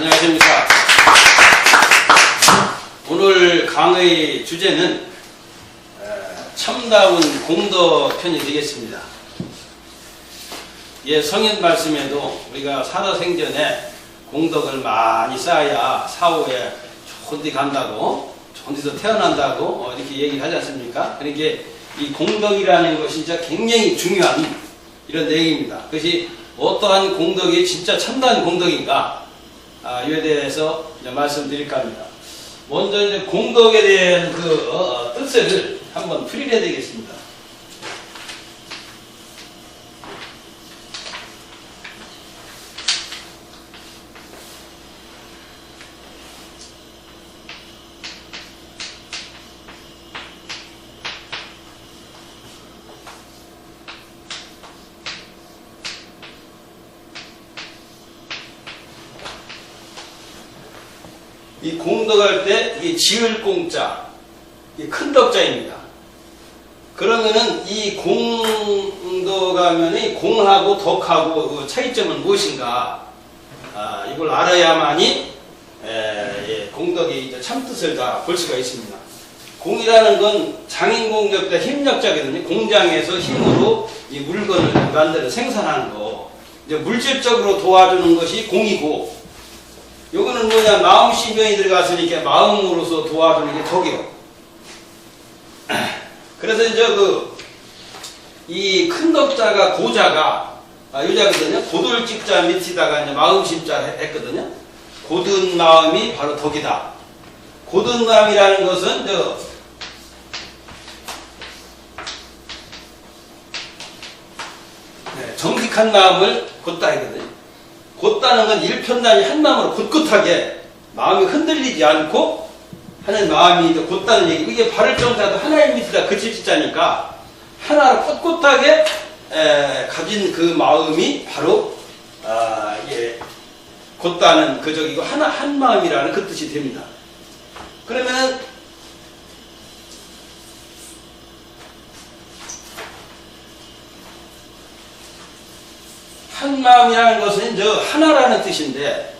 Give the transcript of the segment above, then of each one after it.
안녕하십니까. 오늘 강의 주제는 참다운 공덕편이 되겠습니다. 예, 성인 말씀에도 우리가 살아생전에 공덕을 많이 쌓아야 사후에 좋은 데 간다고, 좋은 데서 태어난다고 이렇게 얘기를 하지 않습니까? 그러니까 이 공덕이라는 것이 진짜 굉장히 중요한 이런 내용입니다. 그것이 어떠한 공덕이 진짜 참다운 공덕인가, 이에 대해서 이제 말씀드릴까 합니다. 먼저 이제 공덕에 대한 그 뜻을 한번 풀이해야 되겠습니다. 이 공덕할 때 이게 지을 공자, 이 큰 덕자입니다. 그러면은 이 공덕하면은 공하고 덕하고 그 차이점은 무엇인가? 이걸 알아야만이 공덕의 이제 참뜻을 다 볼 수가 있습니다. 공이라는 건 장인공력자 힘력자거든요. 공장에서 힘으로 이 물건을 만들어 생산하는 거. 이제 물질적으로 도와주는 것이 공이고, 요거는 뭐냐, 마음심경이 들어갔으니까 마음으로서 도와주는 게 덕이요. 그래서 이제 이 큰 덕자가 고자가, 유자거든요. 고돌직자 밑에다가 이제 마음심자 했거든요. 고든 마음이 바로 덕이다. 고든 마음이라는 것은 정직한 마음을 곧다 하거든요. 곧다는 건 일편단위 한 마음으로 굳굳하게 마음이 흔들리지 않고 하는 마음이 곧다는 얘기고, 이게 발을 정자도 하나의 밑이다 그칠지자니까 하나로 꿋꿋하게 가진 그 마음이 바로 곧다는 그적이고 한 마음이라는 그 뜻이 됩니다. 그러면 한 마음이라는 것은 하나라는 뜻인데,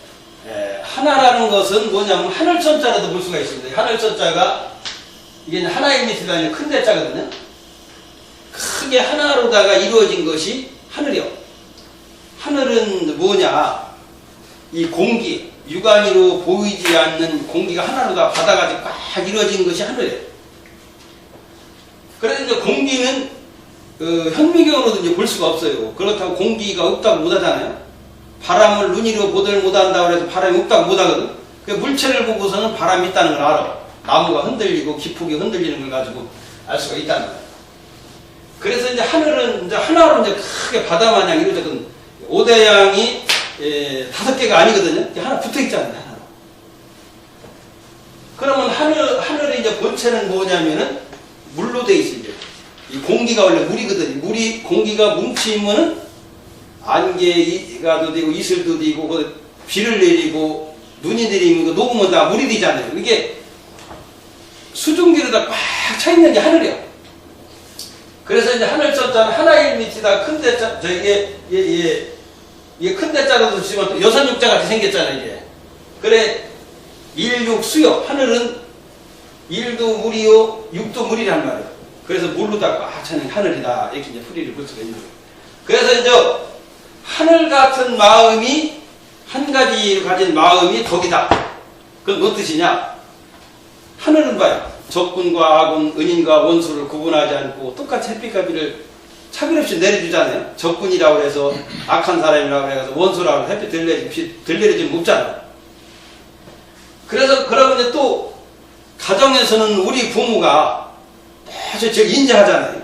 하나라는 것은 뭐냐면 하늘천자로도 볼 수가 있습니다. 하늘천자가 이게 하나의 밑이가 아니라 큰 대자거든요. 크게 하나로다가 이루어진 것이 하늘이요. 하늘은 뭐냐? 이 공기, 육안으로 보이지 않는 공기가 하나로 다 받아가지고 꽉 이루어진 것이 하늘이에요. 그래서 이제 공기는 현미경으로도 이제 볼 수가 없어요. 그렇다고 공기가 없다고 못하잖아요. 바람을 눈으로 보들 못한다고 해서 바람이 없다고 못하거든. 그 물체를 보고서는 바람이 있다는 걸 알아. 나무가 흔들리고 기폭이 흔들리는 걸 가지고 알 수가 있다는 거예요. 그래서 이제 하늘은 이제 하나로 이제 크게 바다 마냥 이루어졌거든. 오대양이 5개가 아니거든요. 하나 붙어 있잖아요. 하나로. 그러면 하늘의 이제 본체는 뭐냐면은 물로 돼 있습니다. 이 공기가 원래 물이거든요. 공기가 뭉치면은 안개가 되고 이슬도 되고 비를 내리고 눈이 내리면 녹으면 다 물이 되잖아요. 이게 수증기로 다 꽉 차 있는 게 하늘이에요. 그래서 이제 하늘천자는 하나의 밑이다 큰 대자, 이게 큰 대자로도 치면 또 여선육자 같이 생겼잖아요. 이게. 그래, 일육수요. 하늘은 일도 물이요, 육도 물이란 말이에요. 그래서 물로 다 꽉 차는 하늘이다. 이렇게 이제 풀이를 볼 수가 있는 거예요. 그래서 이제 하늘 같은 마음이 한 가지로 가진 마음이 덕이다. 그건 무슨 뜻이냐? 하늘은 봐요. 적군과 아군, 은인과 원수를 구분하지 않고 똑같이 햇빛과 차별 없이 내려주잖아요. 적군이라고 해서 악한 사람이라고 해서 원수라고 해서 햇빛 들내리지는 없잖아요. 그래서 그러면 이제 또 가정에서는 우리 부모가 아주 제일 인자하잖아요.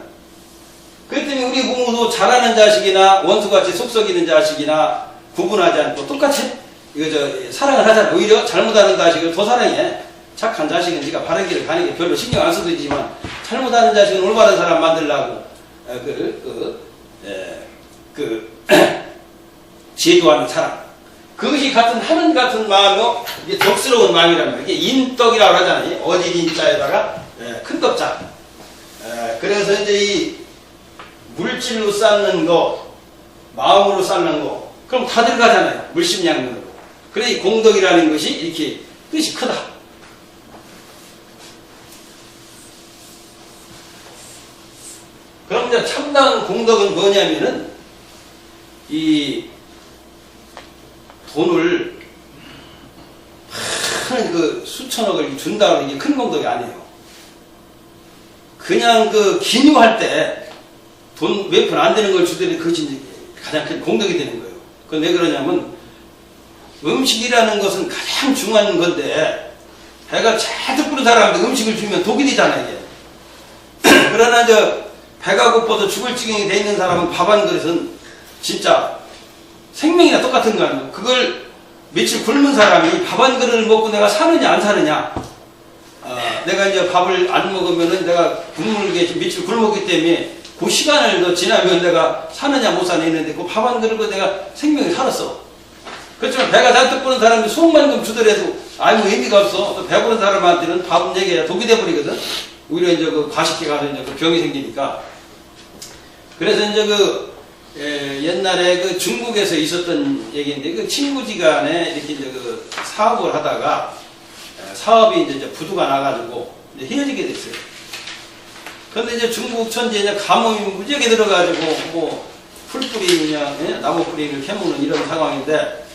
그렇기 때문에 우리 부모도 잘하는 자식이나 원수같이 속썩이는 자식이나 구분하지 않고 똑같이 사랑을 하잖아요. 오히려 잘못하는 자식을 더 사랑해. 착한 자식은 네가 바른 길을 가는 게 별로 신경 안 써도 되지만, 잘못하는 자식은 올바른 사람 만들려고 제도하는 사람. 그것이 같은 하늘 같은 마음이요. 이게 덕스러운 마음이란 말이에요. 이게 인덕이라고 하잖아요. 어질 인자에다가 큰 덕자. 그래서 이제 이 물질로 쌓는 거, 마음으로 쌓는 거, 그럼 다 들어가잖아요. 물심양면으로. 그래 이 공덕이라는 것이 이렇게 뜻이 크다. 그럼 이제 참다운 공덕은 뭐냐면은 이 돈을 큰 그 수천억을 준다고 이게 큰 공덕이 아니에요. 그냥 그 기뉴할 때 돈 몇 푼 안 되는 걸 주더니 그것이 가장 큰 공덕이 되는 거예요. 그건 왜 그러냐면 음식이라는 것은 가장 중요한 건데 배가 잔뜩 부른 사람한테 음식을 주면 독이 되잖아요. 이게. 그러나 배가 고파서 죽을 지경이 돼 있는 사람은 밥 한 그릇은 진짜 생명이나 똑같은 거 아니에요. 그걸 며칠 굶은 사람이 밥 한 그릇을 먹고 내가 사느냐 안 사느냐, 내가 이제 밥을 안 먹으면은 내가 굶을게 며칠 굶었기 때문에 그 시간을 더 지나면 내가 사느냐 못 사느냐 했는데 그 밥 한 그릇으로 내가 생명이 살았어. 그렇지만 배가 잔뜩 부른 사람이 수억만큼 주더라도 아무 의미가 없어. 또 배부른 사람한테는 밥은 얘기해야 독이 돼버리거든. 오히려 이제 그 과식해 가서 이제 그 병이 생기니까. 그래서 이제 옛날에 그 중국에서 있었던 얘기인데 그 친구지간에 이렇게 이제 그 사업을 하다가 사업이 이제 부도가 나가지고 이제 헤어지게 됐어요. 그런데 이제 중국 천지에 이제 가뭄이 무지하게 들어가지고 뭐 풀뿌리 그냥 나무 뿌리를 캐먹는 이런 상황인데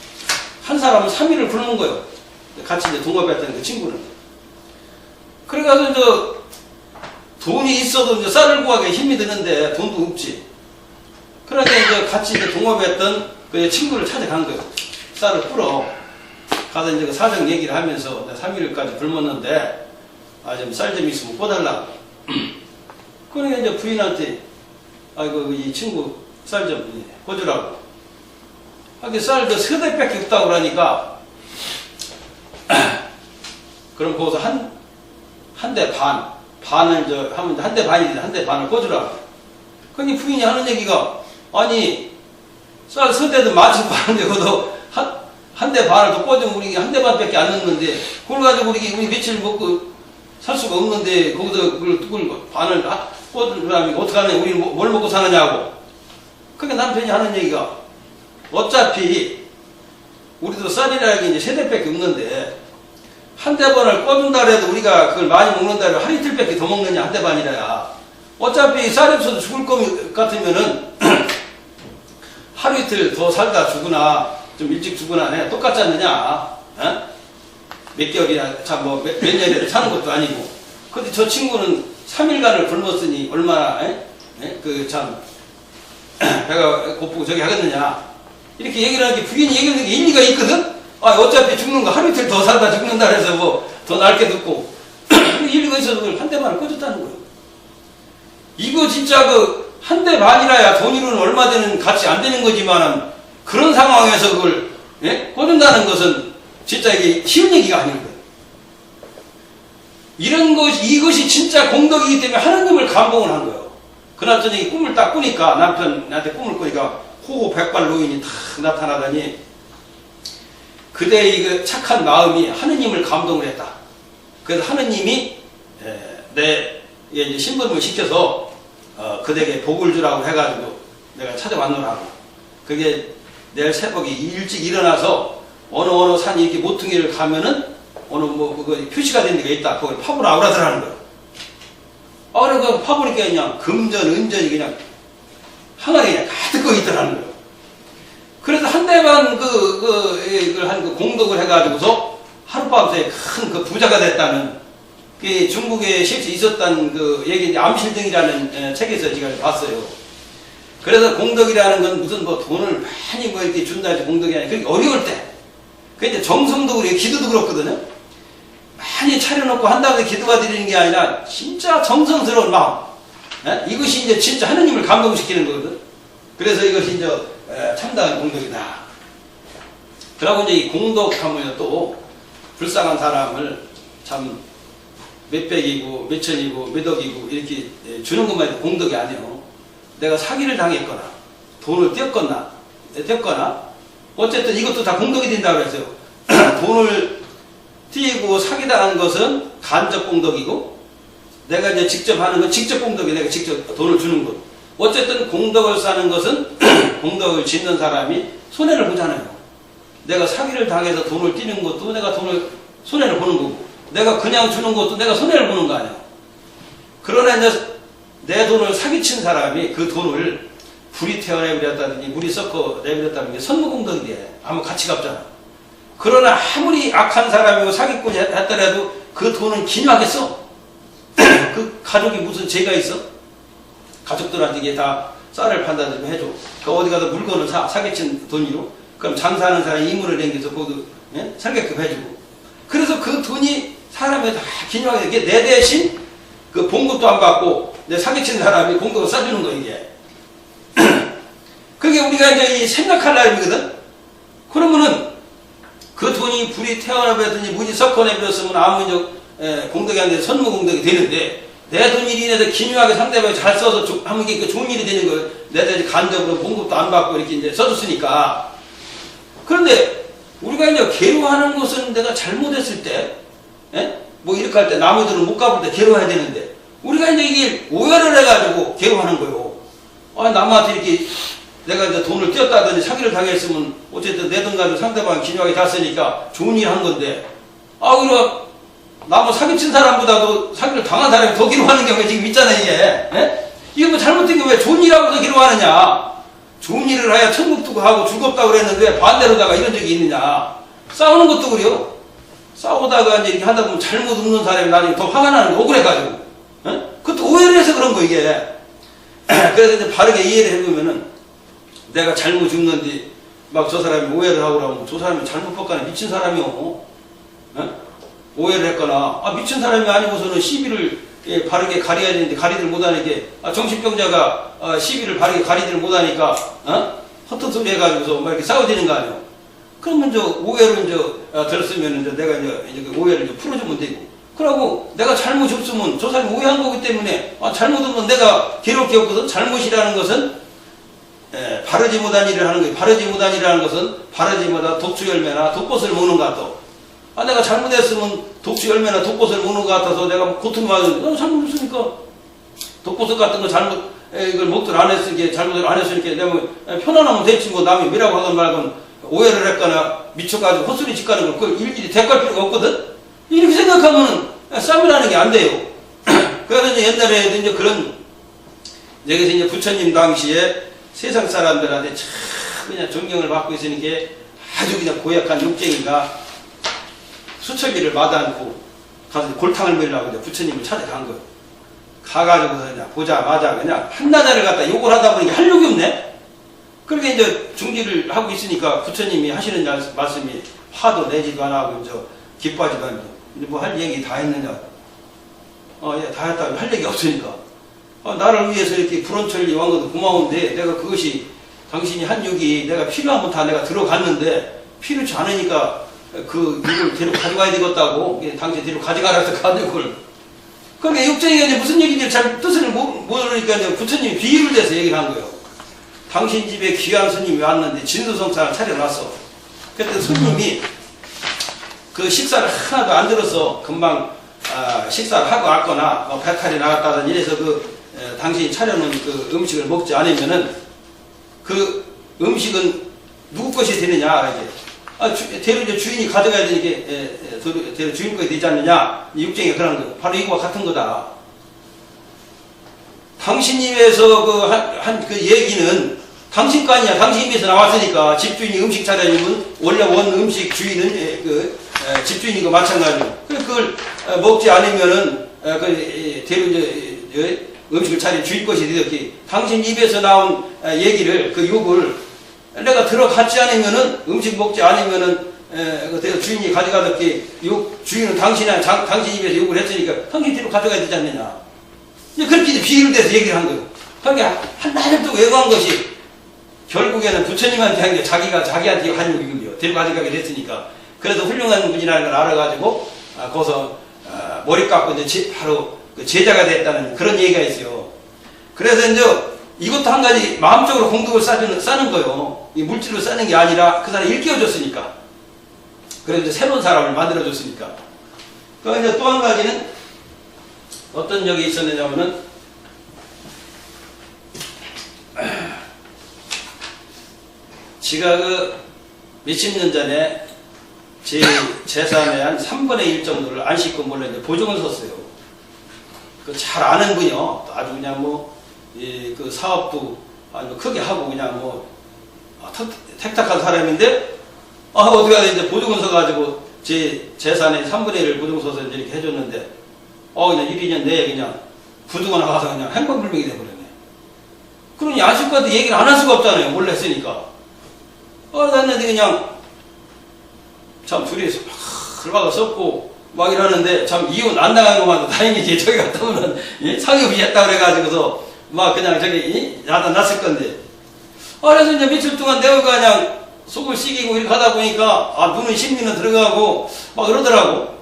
한 사람은 3일을 굶은 거예요. 같이 이제 동업했던 그 친구는. 그래가지고 이제 돈이 있어도 이제 쌀을 구하기 힘이 드는데 돈도 없지. 그러니까 이제 같이 이제 동업했던 그 친구를 찾아간 거예요. 쌀을 뿌러. 가서 이제 그 사정 얘기를 하면서 3일까지 굶었는데, 좀 쌀 좀 있으면 꿔달라. 그러니까 이제 부인한테, 이 친구 쌀 좀 꿔주라고. 하긴 쌀 그 3대밖에 없다고 그러니까, 그럼 거기서 한 대 반을 하면 한 대 반이지, 한 대 반을 꿔주라고. 그러니 부인이 하는 얘기가, 아니, 쌀 3대도 마치고 하는데, 그것도 한 대 반을 더 꿔주면 우리 한 대 반밖에 안 넣는데, 그걸 가지고 우리 며칠 먹고 살 수가 없는데, 거기서 그걸 반을 꿔주라면 어떡하냐, 우리 뭘 먹고 사느냐고. 그러니까 남편이 하는 얘기가, 어차피 우리도 쌀이라는 게 이제 3대밖에 없는데, 한 대 반을 꿔준다 그래도 우리가 그걸 많이 먹는다 그래도 하루 이틀밖에 더 먹느냐, 한 대 반이라야. 어차피 쌀이 없어도 죽을 것 같으면은 하루 이틀 더 살다 죽으나 좀 일찍 죽으나 해 똑같지 않느냐. 몇 개월이나 몇 년이라도 사는 것도 아니고. 근데 저 친구는 3일간을 굶었으니 얼마나 배가 고프고 저기 하겠느냐. 이렇게 얘기를 하는 게 부인이 얘기하는 게 일리가 있거든. 어차피 죽는 거 하루 이틀 더 살다 죽는다 그래서 뭐 더 낫게 듣고 일리가 있어서 그걸 한 대 반을 꿔줬다는 거예요. 이거 진짜 한 대 반이라야 돈으로는 얼마 되는 가치 안 되는 거지만은 그런 상황에서 그걸 꿔준다는 것은 진짜 이게 쉬운 얘기가 아닌 거예요. 이것이 진짜 공덕이기 때문에 하나님을 감동을 한 거예요. 그날 저녁에 꿈을 딱 꾸니까 남편한테 꿈을 꾸니까 호호 백발 노인이 탁 나타나더니 그대의 이 착한 마음이 하느님을 감동을 했다. 그래서 하느님이 이제 신부름을 시켜서 그대에게 복을 주라고 해가지고 내가 찾아왔노라고. 그게 내일 새벽에 일찍 일어나서 어느 산이 이렇게 모퉁이를 가면은 그거 표시가 된 데가 있다. 그걸 파보라 오라더라는 거야. 그래서 파보니까 그냥 금전, 은전이 그냥 항아리 그냥 가득 거 있더라는 거야. 그래서 한 대 반 공덕을 해가지고서 하룻밤새 큰 그 부자가 됐다는 그 중국에 실제 있었던 그 얘기, 암실등이라는 책에서 제가 봤어요. 그래서 공덕이라는 건 무슨 뭐 돈을 많이 뭐 이렇게 준다 해서 공덕이 아니라 그게 어려울 때. 그 이제 정성도 그렇고 기도도 그렇거든요. 많이 차려놓고 한다고 해서 기도가 드리는 게 아니라 진짜 정성스러운 마음. 이것이 이제 진짜 하느님을 감동시키는 거거든. 그래서 이것이 이제 참다운 공덕이다. 그러고 이제 이 공덕하면 또 불쌍한 사람을 참 몇백이고 몇천이고 몇억이고 이렇게 주는 것만 해도 공덕이 아니에요. 내가 사기를 당했거나 돈을 떼었거나 어쨌든 이것도 다 공덕이 된다고 그랬어요. 돈을 띄고 사기당하는 것은 간접 공덕이고 내가 이제 직접 하는 건 직접 공덕이 내가 직접 돈을 주는 것. 어쨌든 공덕을 쌓는 것은 공덕을 짓는 사람이 손해를 보잖아요. 내가 사기를 당해서 돈을 띄는 것도 내가 돈을 손해를 보는 거고, 내가 그냥 주는 것도 내가 손해를 보는 거 아니야. 그러나 이제 내 돈을 사기친 사람이 그 돈을 불이 태워내버렸다든지 물이 섞어 내버렸다든지 선무공덕이 돼. 아무 가치가 없잖아. 그러나 아무리 악한 사람이고 사기꾼이 했더라도 그 돈은 기묘하게 써. 그 가족이 무슨 죄가 있어? 가족들한테 이게 다 쌀을 판다든지 해줘. 그 어디 가서 물건을 사기친 돈으로. 그럼 장사하는 사람이 이물을 남겨서 거기도 살게끔 해주고. 그래서 그 돈이 사람에 다 기묘하게 이게 내 대신 그 봉급도 안 받고 내 사기친 사람이 봉급을 싸주는 거 이게. 그게 우리가 이제 이 생각할 날이거든. 그러면은 그 돈이 불이 태어나버렸더니 물이 섞어내버렸으면 아무 이제 공덕이 안 돼서 선무공덕이 되는데 내 돈이 인해서 기묘하게 상대방이 잘 써서 하면 이게 좋은 일이 되는 거예요. 내가 간접으로 봉급도 안 받고 이렇게 이제 써줬으니까. 그런데 우리가 이제 괴로워하는 것은 내가 잘못했을 때, 뭐 이렇게 할 때 나무들은 못 가볼 때 괴로워해야 되는데 우리가 이제 이게 오해를 해가지고 괴로워하는 거예요. 아, 남한테 이렇게 내가 이제 돈을 띄었다든지 사기를 당했으면 어쨌든 내 돈 가지고 상대방이 기묘하게 잘 쓰니까 좋은 일 한 건데, 아, 그럼 나무 사기친 사람보다도 사기를 당한 사람이 더 괴로워하는 경우가 지금 있잖아요, 이게. 이거 뭐 잘못된 게 왜 좋은 일하고서 괴로워하느냐? 좋은 일을 해야 천국도 하고 즐겁다고 그랬는데 왜 반대로다가 이런 적이 있느냐? 싸우는 것도 그래요. 싸우다가 이제 이렇게 하다 보면 잘못 없는 사람이 나중에 더 화가 나는 거 억울해가지고. 그것도 오해를 해서 그런 거, 이게. 그래서 이제 바르게 이해를 해보면은 내가 잘못 죽는데 막 저 사람이 오해를 하고 그러면 저 사람이 잘못 벗거나 미친 사람이요. 오해를 했거나, 아, 미친 사람이 아니고서는 시비를 바르게 가려야 되는데 가리들 못하니까, 아, 정신병자가 시비를 바르게 가리들 못하니까 헛헛 소리 해가지고서 막 이렇게 싸워지는 거 아니에요. 그러면 저 오해를 이제 들었으면 이제 내가 이제 그 오해를 이제 풀어주면 되고, 그러고 내가 잘못이 없으면 저 사람이 오해한 거기 때문에, 아, 잘못 없으면 내가 괴롭게 없거든. 잘못이라는 것은 바르지 못한 일을 하는 거예요. 바르지 못한 일이라는 것은 바르지 못한 독주 열매나 독꽃을 먹는 것 같아. 아, 내가 잘못했으면 독주 열매나 독꽃을 먹는 것 같아서 내가 고통받는, 잘못했으니까 독꽃 같은 거 잘못 이걸 먹들 안 했으니까 잘못을 안 했으니까 내가 편안하면 됐지 뭐 남이 뭐라고 하건 말건 오해를 했거나 미쳐가지고 헛소리 짓가는 걸 그걸 일일이 대할 필요가 없거든. 이렇게 생각하면 싸움이라는 게 안 돼요. 그래서 이제 옛날에 이제 그런 여기서 이제 부처님 당시에 세상 사람들한테 참 그냥 존경을 받고 있으니까 아주 그냥 고약한 욕쟁이가 수첩이를 마다않고 가서 골탕을 먹이려고 이제 부처님을 찾아간 거예요. 가가지고서 그냥 보자마자 그냥 한나자를 갖다 욕을 하다 보니까 할 욕이 없네? 그렇게 이제 중지를 하고 있으니까 부처님이 하시는 말씀이 화도 내지도 안 하고, 기뻐하지도 않고, 뭐 할 얘기 다 했느냐? 예, 다 했다고 할 얘기 없으니까. 나를 위해서 이렇게 불원천리 왕 것도 고마운데, 내가 그것이 당신이 한 욕이 내가 필요하면 다 내가 들어갔는데, 필요치 않으니까 그 욕을 데리고 가져가야 되겠다고, 당신 데리고 가져가라 해서 가져올. 그러니까 욕쟁이가 이제 무슨 얘기인지 잘 뜻을 모르니까 이제 부처님이 비유를 대서 얘기를 한 거예요. 당신 집에 귀한 스님이 왔는데 진수성찬을 차려놨어. 그때 스님이 그 식사를 하나도 안 들어서 금방 식사를 하고 왔거나 배탈이 나갔다든지 이래서 당신이 차려놓은 그 음식을 먹지 않으면은 그 음식은 누구 것이 되느냐, 이제. 대로 이제 주인이 가져가야 되니까, 대로 주인 것이 되지 않느냐, 육쟁이가 그런 거. 바로 이거와 같은 거다. 당신 입에서 그 얘기는 당신 거 아니야. 당신 입에서 나왔으니까 집주인이 음식 차려주면 원래 원 음식 주인은 집주인인 거 마찬가지고. 그걸 먹지 않으면은, 대로 이제 음식을 차린 주인 것이 되었기. 당신 입에서 나온 얘기를, 그 욕을 내가 들어갔지 않으면은, 음식 먹지 않으면은, 주인이 가져가뒀기, 주인은 당신 입에서 욕을 했으니까, 당신 뒤로 가져가야 되지 않느냐. 그렇게 비유를 대서 얘기를 한 거예요. 그러니까, 한나절 또 외고한 것이, 결국에는 부처님한테 한 게 자기한테 한 욕이군요. 데리고 가져가게 됐으니까. 그래도 훌륭한 분이라는 걸 알아가지고, 거기서, 머리 깎고 이제 바로 제자가 됐다는 그런 얘기가 있어요. 그래서 이제, 이것도 한 가지 마음적으로 공덕을 쌓는 거예요. 이 물질로 쌓는 게 아니라 그 사람이 일깨워줬으니까. 그래서 이제 새로운 사람을 만들어줬으니까. 그 이제 또 한 가지는 어떤 적이 있었느냐면은, 지가 몇십 년 전에 제 재산의 한 3분의 1 정도를 안식금으로 이제 보증을 섰어요. 그 잘 아는 분이요. 아주 그냥 뭐, 그 사업도 아주 크게 하고 그냥 뭐, 택탁한 사람인데, 어떻게 하다 이제 보증을 서가지고 제 재산의 3분의 1을 보증 서서 이제 이렇게 해줬는데, 그냥 1, 2년 내에 그냥 부두가 나가서 그냥 행방불명이 돼버렸네. 그러니 안식과한테 얘기를 안 할 수가 없잖아요. 몰래 했으니까. 났는데 그냥 참 둘이 흘바가 썼고 막 이러는데 참 이혼 안 당한 것만도 다행이지. 저기 갔다 오면 상여비 했다 그래가지고서 막 그냥 저기 야단 났을 건데. 그래서 이제 며칠 동안 내가 그냥 속을 씻기고 이렇게 하다 보니까 눈은 심리는 들어가고 막 그러더라고.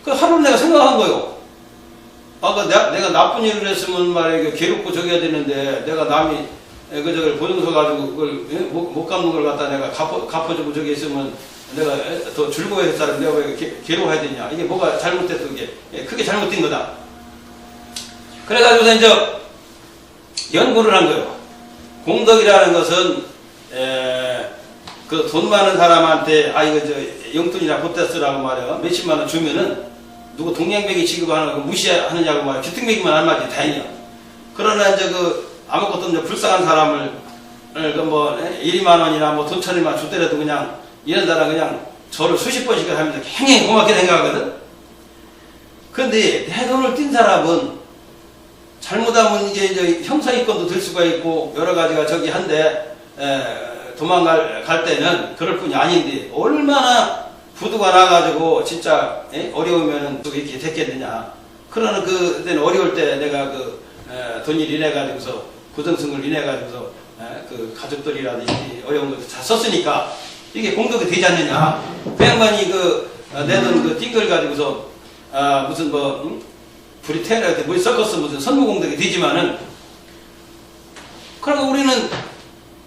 그 하루 내가 생각한 거요. 내가 나쁜 일을 했으면 말이야 괴롭고 저기 해야 되는데 내가 남이 저걸 보증서 가지고 그걸 못 갚는 걸 갖다 내가 갚아주고 저기 있으면 내가 더 즐거워야 될 사람 내가 왜 괴로워해야 되냐. 이게 뭐가 잘못됐던 게 크게 잘못된 거다. 그래가지고서 이제 연구를 한 거예요. 공덕이라는 것은 그 돈 많은 사람한테 이거 용돈이나 보태 쓰라고 말이야 몇십만 원 주면은 누구 동양배기 취급하는 거 무시하느냐고 말이야. 귀퉁배기만 안 맞지 다행이야. 그러나 이제 아무것도 없는 불쌍한 사람을 뭐 1, 2만 원이나 뭐 돈 1,000원만 주더라도 그냥 이런 사람 그냥 저를 수십 번씩 하면서 굉장히 고맙게 생각하거든. 근데 내 돈을 띈 사람은 잘못하면 이게 이제 형사이권도 들 수가 있고 여러 가지가 저기 한데 도망갈 때는 그럴 뿐이 아닌데 얼마나 부두가 나가지고 진짜 어려우면은 또 이렇게 됐겠느냐. 그러나 그때는 어려울 때 내가 돈을 인해가지고서 부등승을 인해가지고서 그 가족들이라든지 어려운 것도 다 썼으니까 이게 공덕이 되지 않느냐. 그 양반이 내 돈 띵걸 가지고서 무슨 브리테니아한테 뭘 섞었어 무슨 선무공덕이 되지만은 그러니까 우리는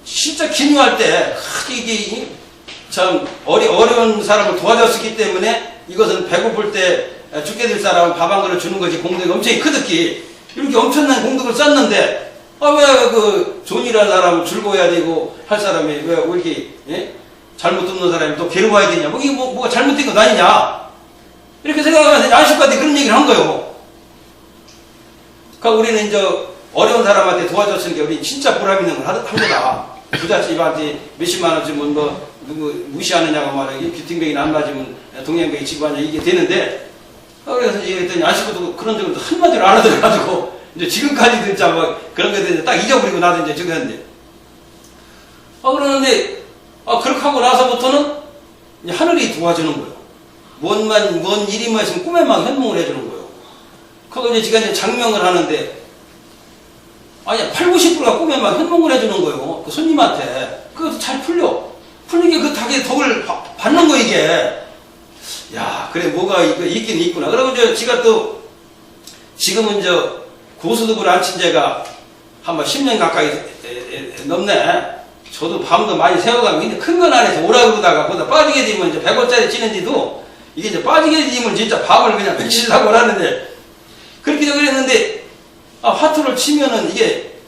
진짜 기묘할 때 이게 참 어려운 사람을 도와줬기 때문에 이것은 배고플 때 죽게 될 사람은 밥 한 그릇 주는 것이 공덕이 엄청 크득히 이렇게 엄청난 공덕을 썼는데 왜 존이라는 사람을 즐거워야 되고 할 사람이 왜 이렇게 잘못 듣는 사람이 또 괴로워야 되냐. 이게 뭐가 잘못된 것 아니냐. 이렇게 생각하면서 안식과한테 그런 얘기를 한 거예요. 그러니까 우리는 이제 어려운 사람한테 도와줬으니까 우리 진짜 보람 있는 걸 한 거다. 부잣집한테 몇십만 원 주면 누구 무시하느냐고 말이야. 귀퉁배기는 안 맞으면 동양배기 치고 하냐 이게 되는데 그래서 얘기했더니 안식구도 그런 적은 한마디로 알아들어가지고 이제 지금까지도 진짜 그런 거에 딱 잊어버리고 나도 이제 저기 했는데 그러는데 그렇게 하고 나서부터는 이제 하늘이 도와주는 거예요. 뭔 일이만 있으면 꿈에만 현몽을 해주는 거예요. 그거 이제 지가 이제 장명을 하는데 80~90%가 꿈에만 현몽을 해주는 거예요. 그 손님한테. 그것도 잘 풀리게 그 닭의 덕을 받는 거 이게. 야, 그래 뭐가 있긴 있구나. 그러고 이제 지가 또 지금은 고수득을 안 친 지가 한 10년 가까이 넘네. 저도 밤도 많이 새워가면 근데 큰 건 안 해서 오라 그러다가 거기다 빠지게 되면 이제 100원짜리 치는지도 이게 이제 빠지게 되면 진짜 밤을 그냥 며칠 사고 하는데 그렇게 그랬는데 화투를 치면은 이게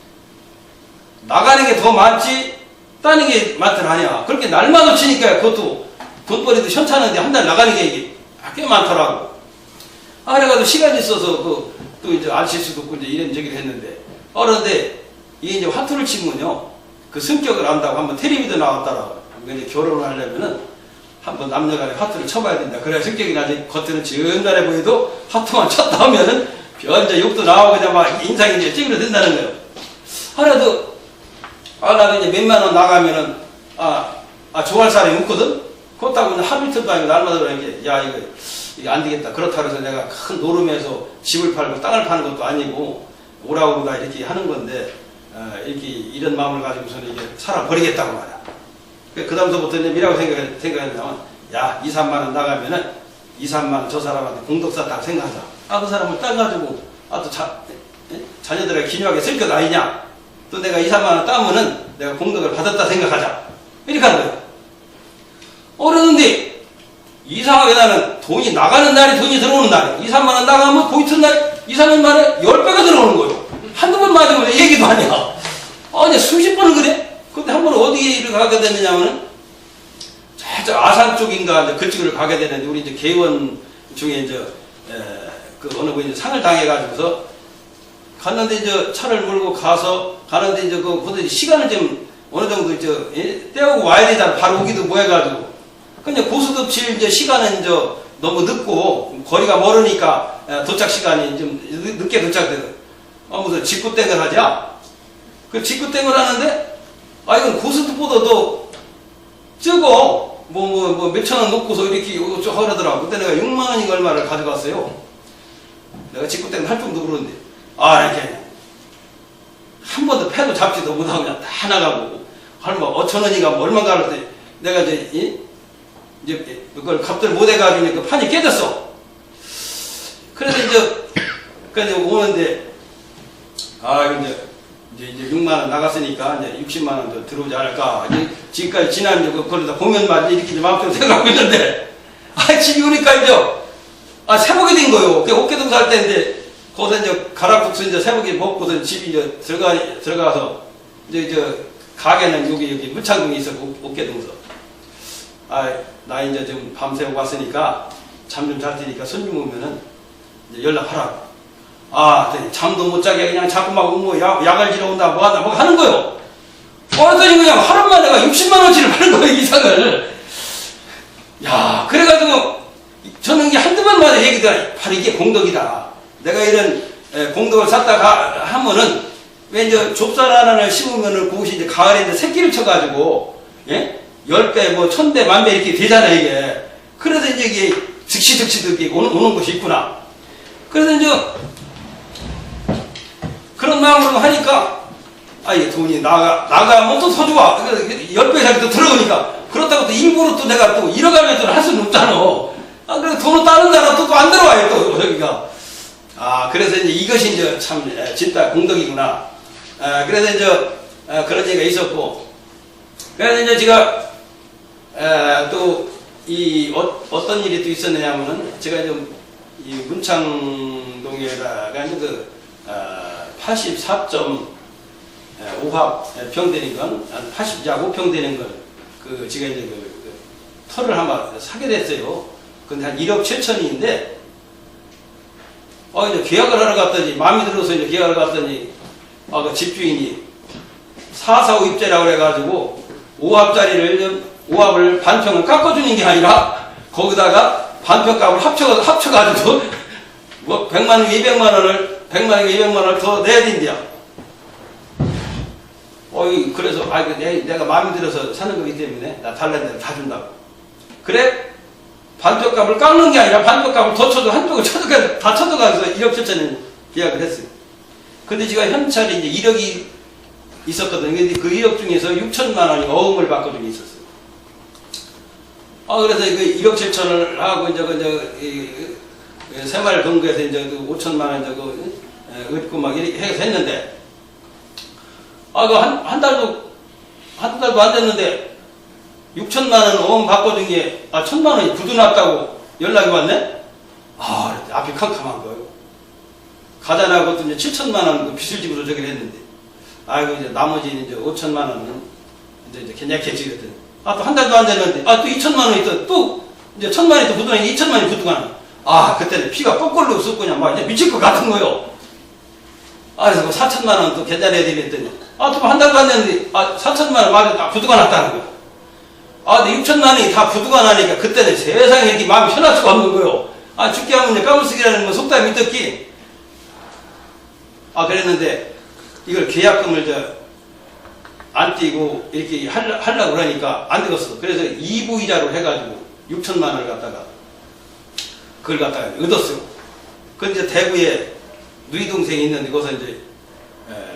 나가는 게 더 많지 따는 게 많든 아니야. 그렇게 날마다 치니까 그것도 돈벌이도 현찮은데 한 달 나가는 게 이게 꽤 많더라고. 그래가지고 시간이 있어서 또 이제 안 칠 수도 없고 이제 이런저기를 했는데 그런데 이게 이제 화투를 치면요 그 성격을 안다고 한번 텔레비도 나왔더라고. 이제 결혼을 하려면은 한번 남녀간에 화투를 쳐봐야 된다. 그래야 성격이 나지. 겉으로는 지은달해 보여도 화투만 쳤다 하면은 이제 욕도 나오고 그냥 막 인상이 이제 찌그러든다는 거예요. 하나도 나는 이제 몇만 원 나가면은 좋아할 사람이 없거든. 그렇다고 하루 이틀도 아니고 날마다 그러는 게 야 이게 안 되겠다. 그렇다고 해서 내가 큰 노름에서 집을 팔고 땅을 파는 것도 아니고 오라고 다 이렇게 하는 건데 이렇게 이런 마음을 가지고서는 이게 살아버리겠다고 말이야. 그 다음서부터 이제 뭐라고 생각했냐면 야 2, 3만 원 나가면은 2, 3만 원 저 사람한테 공덕사 딱 생각하자. 그 사람을 따가지고 또 자녀들에게 기묘하게 쓸 것 아니냐. 또 내가 2, 3만 원 따면은 내가 공덕을 받았다 생각하자. 이렇게 하는 거야. 그러는데 이상하게 나는 돈이 나가는 날이 돈이 들어오는 날이야. 2, 3만 원 나가면 그 이튿날 2, 3년 만에 10배가 들어오는 거예요. 한두 번 맞으면 얘기도 아니야. 이제 수십 번을 그래? 근데 한 번 어디를 가게 됐느냐면은 저 아산 쪽인가 이제 그쪽으로 가게 되는데 우리 이제 개원 중에 이제 그 어느 분이 상을 당해가지고서 갔는데 이제 차를 몰고 가는데 이제 그 시간을 좀 어느 정도 이제 떼우고 와야 되잖아. 바로 오기도 뭐 해가지고. 근데 고스톱칠 이제 시간은 이제 너무 늦고 거리가 멀으니까 도착 시간이 좀 늦게 도착되거든. 무슨 직구땡을 하자. 그 직구땡을 하는데 이건 고스톱보다도 적어. 몇천 원 놓고서 이렇게 하더라고. 그때 내가 6만 원인가 얼마를 가져갔어요. 내가 직구땡 할 정도 그러는데. 이렇게. 한 번도 패도 잡지도 못하고 그냥 다 나가고. 얼마, 5,000원인가 뭐 얼마가 할 때 내가 이제 그걸 값들 못 해가지고 그 판이 깨졌어. 그래서 이제 오는데, 이제 6만원 나갔으니까 이제 60만원 더 들어오지 않을까. 지금까지 지난 그러다 공연만 이렇게 마음대로 생각하고 있는데, 집이 오니까 이제, 새벽이 된 거요. 그 옥계동 살 때인데, 거기서 이제 가락국수 이제 새벽에 먹고서 집이 이제 들어가서, 이제 가게는 여기 물창동에 있었고, 옥계동서. 나 이제 좀 밤새고 왔으니까, 잠 좀 잘 테니까 손님 오면은, 이제 연락하라고. 잠도 못 자게 그냥 자꾸 막 약을 지러 온다, 뭐 한다, 뭐 하는 거요. 그랬더니 그냥 하루만에 내가 60만원치를 받는 거예요, 이상을. 야, 그래가지고, 저는 이게 한두 번마다 얘기가 바로 이게 공덕이다. 내가 이런 공덕을 쌓다가 하면은, 왜 이제 좁쌀 하나를 심으면은 그것이 이제 가을에 이제 새끼를 쳐가지고, 10배, 1000배, 10,000배 이렇게 되잖아, 이게. 그래서 이제 이게 즉시 이렇게 오는 것이 있구나. 그래서 이제, 그런 마음으로 하니까, 이게 돈이 나가면 또 더 좋아. 10배짜리 또 들어오니까. 그렇다고 또 일부러 또 내가 또 잃어가면서 할 수는 없잖아. 그래서 돈은 다른 나라 또 안 들어와요, 또, 여기가. 그래서 이제 이것이 이제 참, 진짜 공덕이구나. 그래서 이제, 그런 얘기가 있었고. 그래서 이제 제가, 어떤 일이 또 있었느냐면은, 제가 좀, 이 문창동에다가 이제 84.5합 평 되는 건, 80야구평 되는 걸, 제가 이제 터를 한번 사게 됐어요. 근데 한 1억 7천인데, 이제 계약을 하러 갔더니, 마음에 들어서 이제 계약을 갔더니, 그 집주인이 445 입재라고 그래가지고, 5합을 반평을 깎아주는 게 아니라, 거기다가 반평값을 합쳐가지고, 100만원, 200만원을, 100만원, 200만원을 더 내야 된대요. 그래서, 내가 마음에 들어서 사는 거기 때문에, 나 달라는 대로 다 준다고. 그래? 반평값을 깎는 게 아니라 반평값을 더 쳐도 한쪽을 다 쳐들어가서 1억 7천을 계약을 했어요. 근데 제가 현찰이 이제 1억이 있었거든요. 근데 그 1억 중에서 6천만 원이 어음을 받고 좀 있었어요. 그래서 그 1억 7천을 하고 이제 새마을 금고에서 이제 5천만 원 저거 얻고 막 이렇게 해서 했는데, 한 달도 안 됐는데, 6천만 원 어음 바꿔준 게, 1,000만 원이 부도났다고 연락이 왔네? 앞이 캄캄한 거예요. 가자나고 또 이제 7천만 원 빚을 지고서 저기를 했는데, 이제 나머지 이제 5천만 원은 이제 괜찮겠지. 또 한 달도 안 됐는데, 또 2천만 원이 또 이제 1,000만 원이 또 부도나니까 2천만 원이 부도가는. 그때는 피가 거꾸로 쏟고냐, 이제 미칠 것 같은 거요. 그래서 4천만 원 또 괜찮아야 되겠더니, 또 한 달도 안 됐는데, 4천만 원 맞아, 부도가 났다는 거요. 근데 6천만 원이 다 부도가 나니까 그때는 세상에 이렇게 마음이 편할 수가 없는 거요. 죽게 하면 이제 까불쓰기라는 건 속담이 있었기. 그랬는데, 이걸 계약금을 안 띄고 이렇게 하려고 그러니까 안 되겠어. 그래서 2부 이자로 해가지고 6천만 원을 그걸 갖다가 얻었어요. 근데 이제 대구에 누이 동생이 있는데 거기서 이제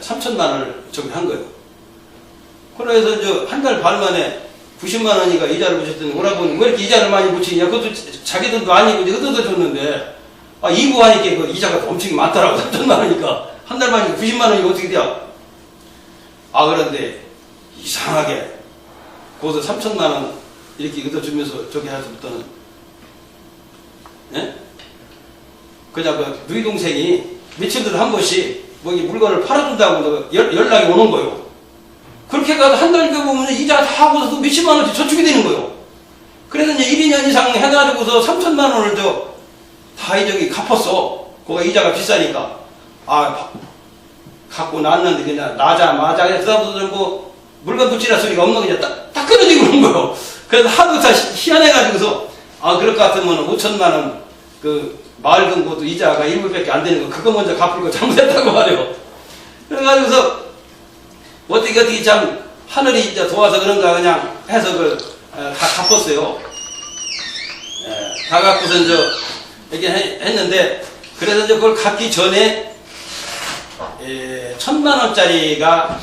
3천만 원을 저기 한 거예요. 그래서 이제 한 달 반 만에 90만 원이가 이자를 붙였더니 오라버니 왜 이렇게 이자를 많이 붙이냐? 그것도 자기 돈도 아니고 이제 얻어줬는데 2부 하니까 그 이자가 엄청 많더라고. 3천만 원이니까 한 달 만이니까 90만 원이 어떻게 돼요? 그런데 이상하게 거기서 3천만 원 이렇게 얻어주면서 저기 해서부터는 그냥 그 누이 동생이 며칠들 한 번씩 이 물건을 팔아준다고 연락이 오는 거요. 그렇게 가서 한 달 보면 이자 다 하고서도 몇십만 원씩 저축이 되는 거요. 그래서 이제 1~2년 이상 해가지고서 3천만 원을 다 저기 갚았어. 그거 이자가 비싸니까. 갖고 났는데 그냥 나자마자 그냥 그다음부터 뭐 물건 붙이라 소리가 없는 거 그냥 딱 끊어지고 그런 거요. 그래서 하도 다 희한해가지고서 그럴 것 같으면 5천만 원 그 마을 금고도 이자가 1불밖에 안 되는 거 그거 먼저 갚을 거 잘못했다고 말해요. 그래가지고서 어떻게 참 하늘이 이제 도와서 그런가 그냥 해서 다 갚았어요. 다 갚고서 이렇게 했는데 그래서 이제 그걸 갚기 전에 1,000만 원짜리가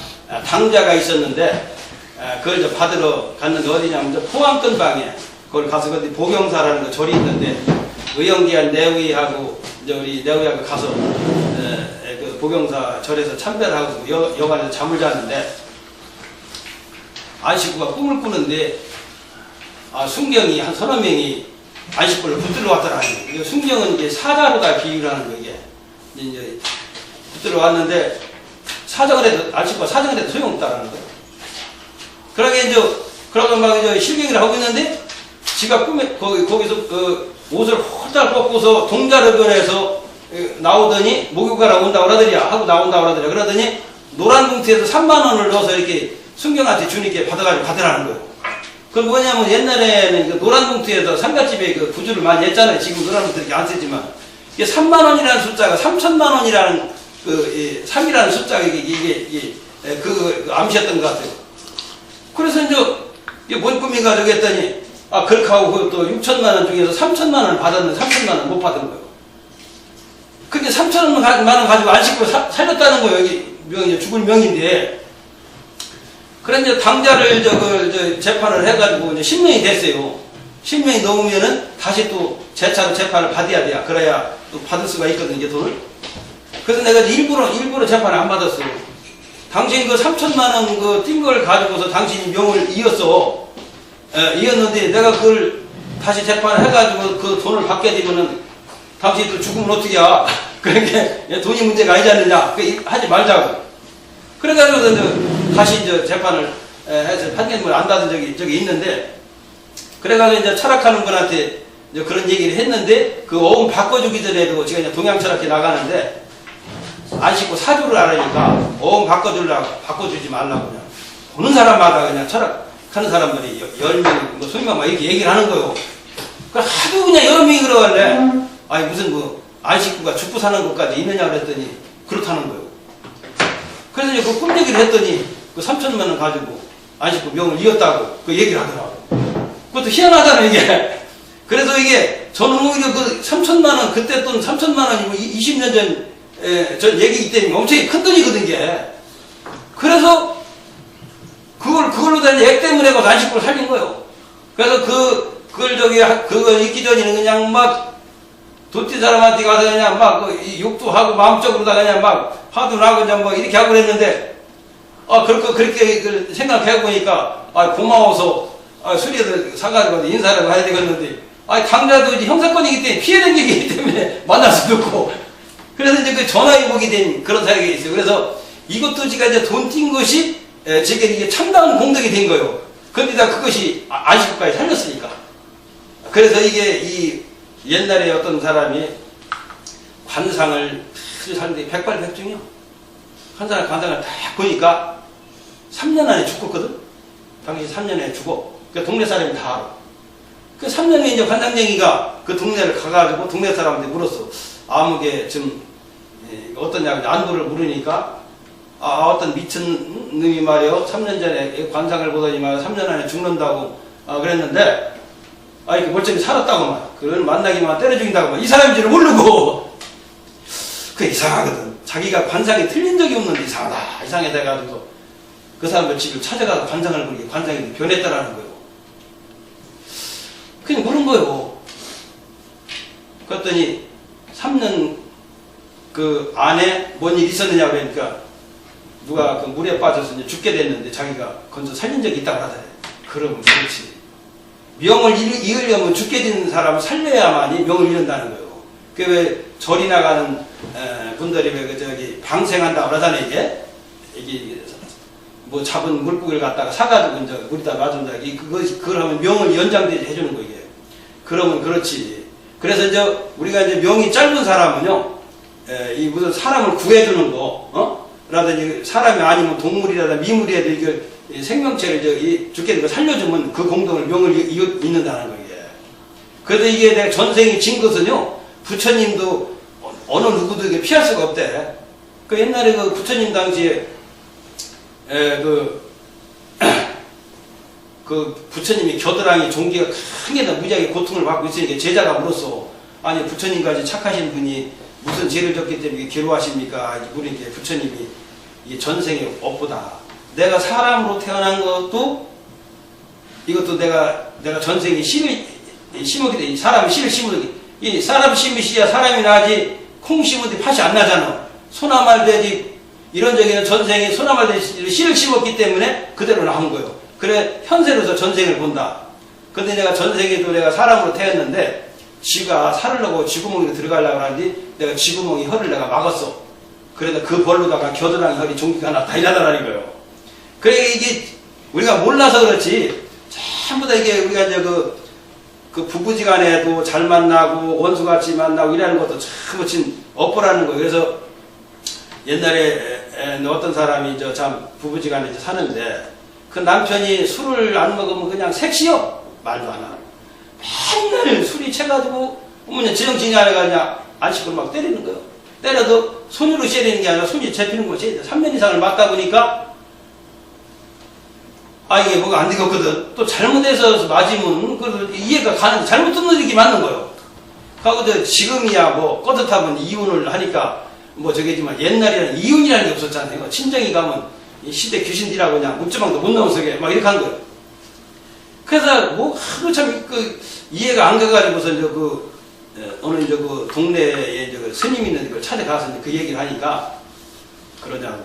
당자가 있었는데 그걸 이제 받으러 갔는데 어디냐면 포항 근방에 그걸 가서 거기 보경사라는 거 절이 있는데 의영기한 내의하고 이제 우리 내의하고 가서 그 보경사 절에서 참배를 하고 여관에서 잠을 잤는데 안식구가 꿈을 꾸는데 순경이 한 30명이 안식구를 붙들러 왔더라고요. 순경은 이제 사자로다 비유를 하는 거 이게 이제 붙들러 왔는데 사정을 해도 안식구가 사정을 해도 소용없다라는 거예요. 그러게 이제 그러고 막 이제 실경을 하고 있는데 지가 꿈에 거기서 그 옷을 홀딱 벗고서 동자를 변해서 나오더니 목욕하러 온다고 그러더니야 하고 나온다고 그러더니 그러더니 노란 봉투에서 3만 원을 넣어서 이렇게 순경한테 주니까 받아가지고 받으라는 거예요. 그건 뭐냐면 옛날에는 그 노란 봉투에서 상가집에 그 부주를 많이 했잖아요. 지금 노란 봉투 이렇게 안 쓰지만 이게 3만 원이라는 숫자가 3천만 원이라는 그 3이라는 숫자가 이게 그 암시했던 것 같아요. 그래서 이게 뭔 꿈인가 저기 했더니 그렇게 하고 또 6천만 원 중에서 3천만 원을 받았는데 3천만 원 못 받은 거예요. 근데 3천만 원 가지고 안식구를 살렸다는 거예요. 여기 명이 죽을 명인데. 그래 이제 당자를 재판을 해가지고 이제 10명이 됐어요. 10명이 넘으면은 다시 또 재차로 재판을 받아야 돼요. 그래야 또 받을 수가 있거든요, 이제 돈을. 그래서 내가 일부러 재판을 안 받았어요. 당신 그 3천만 원 그 띈 걸 가지고서 당신이 명을 이었어. 이었는데 내가 그걸 다시 재판을 해가지고 그 돈을 받게 되면은 당신이 또 죽으면 어떻게 야. 그러니까 돈이 문제가 아니지 않느냐. 하지 말자고. 그래가지고 이제 다시 이제 재판을 해서 판결문을 안 받은 적이 있는데 그래가지고 이제 철학하는 분한테 이제 그런 얘기를 했는데 그 어음 바꿔주기 전에도 제가 이제 동양철학회 나가는데 안식구 사주를 알으니까 어음 바꿔주지 말라고 그냥 보는 사람마다 그냥 철학하는 사람들이 10명 뭐 소위만 막 이렇게 얘기를 하는 거예요. 그 하도 그냥 여러 명이 그러길래 아니 무슨 뭐 안식구가 죽고 사는 것까지 있느냐 그랬더니 그렇다는 거예요. 그래서 이제 그 꿈 얘기를 했더니 그 3천만 원 가지고 안식구 명을 이었다고 그 얘기를 하더라고. 그것도 희한하다는 이게. 그래서 이게 저는 오히려 그 3천만 원 그때 돈 3천만 원이고 20년 전 얘기이기 때문에 엄청 큰 돈이거든 이게. 그래서 그걸로 다 액 때문에 가서 안식구를 살린 거예요. 그래서 그걸 있기 전에는 그냥 막 도티 사람한테 가서 그냥 막 욕도 하고 마음적으로 다 그냥 막 화도 나고 그냥 뭐 이렇게 하고 그랬는데 그렇게 생각해 보니까 고마워서 수리를 사가지고 인사를 해야 되겠는데 당자도 이제 형사건이기 때문에 피해된 얘기이기 때문에 만날 수도 없고 그래서 이제 그 전화위복이 된 그런 사역이 있어요. 그래서 이것도 제가 이제 돈 띈 것이 제게 이게 참다운 공덕이 된 거예요. 그런데 다 그것이 안식구까지 살렸으니까. 그래서 이게 이 옛날에 어떤 사람이 관상을 사는데 백발백중이요. 한 사람 관상을 딱 보니까 3년 안에 죽었거든. 당신 3년 안에 죽어. 그 동네 사람이 다 알아. 그 3년에 이제 관상쟁이가 그 동네를 가가지고 동네 사람한테 물었어. 아무게 좀 어떠냐고 안부를 물으니까 어떤 미친 놈이 말이요. 3년 전에 관상을 보더니 말이요. 3년 안에 죽는다고 그랬는데 이렇게 멀쩡히 살았다고 막 그걸 만나기만 때려 죽인다고 막 이 사람인 줄 모르고 그 이상하거든. 자기가 관상이 틀린 적이 없는데 이상하다 해가지고 그 사람들 집을 찾아가서 관상을 보니 관상이 변했다라는 거예요. 그냥 물은 거예요. 그랬더니 3년 그 안에 뭔 일이 있었느냐 그러니까 누가 그 물에 빠져서 이제 죽게 됐는데 자기가 건져 살린 적이 있다고 하더래. 그러면 그렇지. 명을 이으려면 죽게 된 사람을 살려야만이 명을 이룬다는 거예요. 그 왜 절이 나가는 분들이 왜 방생한다고 그러잖아요. 이게 뭐 잡은 물고기를 갖다가 사가지고 이제 우리다 놔준다. 그걸 하면 명을 연장되게 해주는 거 이게. 그러면 그렇지. 그래서 이제 우리가 이제 명이 짧은 사람은요, 이 무슨 사람을 구해주는 거, 라든지 사람이 아니면 동물이라든 미물이라든 이게 생명체를 죽게 된 거 살려주면 그 공동을 명을 잇는다는 거 이게. 그래서 이게 내가 전생에 진 것은요, 부처님도 어느 누구도 이게 피할 수가 없대. 그 옛날에 그 부처님 당시에 그 부처님이 겨드랑이 종기가 크게 무지하게 고통을 받고 있으니까 제자가 물었어. 아니 부처님까지 착하신 분이 무슨 죄를 졌기 때문에 괴로워하십니까? 그러니까 부처님이 이 전생에 업보다 내가 사람으로 태어난 것도 이것도 내가 전생에 씨를 심었기 때문에 사람이 씨를 심으기 이 사람 심으시야 사람이 나지 콩 심은데 팥이 안 나잖아. 소나말 돼지 이런 적에는 전생에 소나말 돼지 씨를 심었기 때문에 그대로 나온 거예요. 그래 현세로서 전생을 본다. 근데 내가 전생에도 내가 사람으로 태어났는데 쥐가 살을 넣고 쥐구멍으로 들어가려고 하는데 내가 쥐구멍이 혀를 내가 막았어. 그래서 그 벌로다가 겨드랑이 혈이 종기가 나타나더라는 거예요. 그래 이게 우리가 몰라서 그렇지 전부 다 이게 우리가 이제 그 부부지간에도 잘 만나고 원수같이 만나고 이라는 것도 참 멋진 업보라는 거예요. 그래서 옛날에 어떤 사람이 참 부부지간에 사는데 그 남편이 술을 안 먹으면 그냥 색시요 말도 안 하고 맨날 술이 채가지고 어머니 지정신이 아니라 그냥 안 씻고 막 때리는 거예요. 때려도 손으로 때리는 게 아니라 손이 잡히는 거지. 3년 이상을 맞다 보니까 이게 뭐가 안 되겠거든. 또 잘못해서 맞으면 그래도 이해가 가는데 잘못 듣는 얘기 맞는 거예요. 그리고 지금이야 뭐 껐듯하면 이혼을 하니까 뭐 저게지만 옛날에는 이혼이라는 게 없었잖아요. 친정이 가면 시대 귀신들이라고 그냥 묵주방도 못 나오게 막 이렇게 한 거예요. 그래서 뭐 하도 참 이해가 안 가가지고서 어느 그 동네에 스님 있는 걸 찾아가서 그 얘기를 하니까 그러냐고